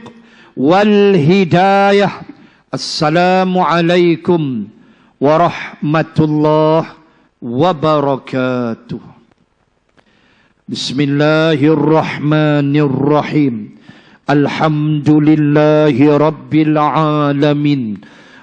wal hidayah. Assalamualaikum warahmatullahi wabarakatuh. Bismillahirrahmanirrahim. Alhamdulillahi rabbil alamin.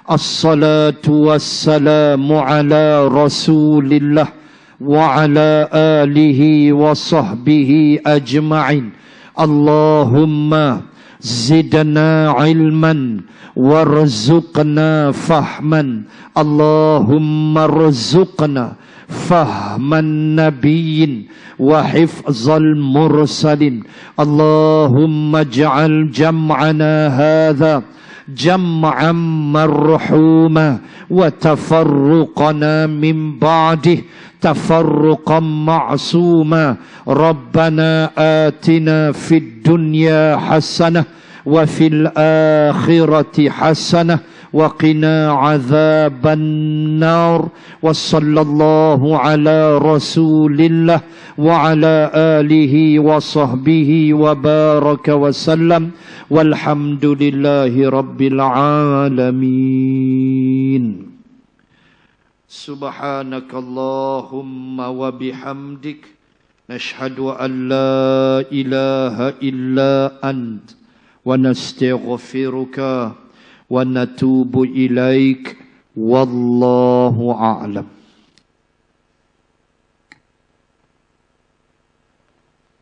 Assalatu wassalamu ala rasulillah wa ala alihi wa sahbihi ajma'in. Allahumma zidna ilman warzuqna fahman. Allahumma rzuqna fahman nabiyyin wa hifzal mursalin. Allahumma ij'al jam'ana hadha jam'an marhuma wa tafarruqana min ba'dih tafarruqan ma'suma. Rabbana atina fid dunya hasanah wa fil akhirati hasanah wa qina adzaban nar. Wa sallallahu ala rasulillah wa ala alihi wa sahbihi wa baraka wa sallam. Walhamdulillahi rabbil alamin. Subhanakallahumma wa bihamdik nashhadu an la ilaha illa ant wa nastaghfiruka wa natubu ilaik. Wallahu a'lam.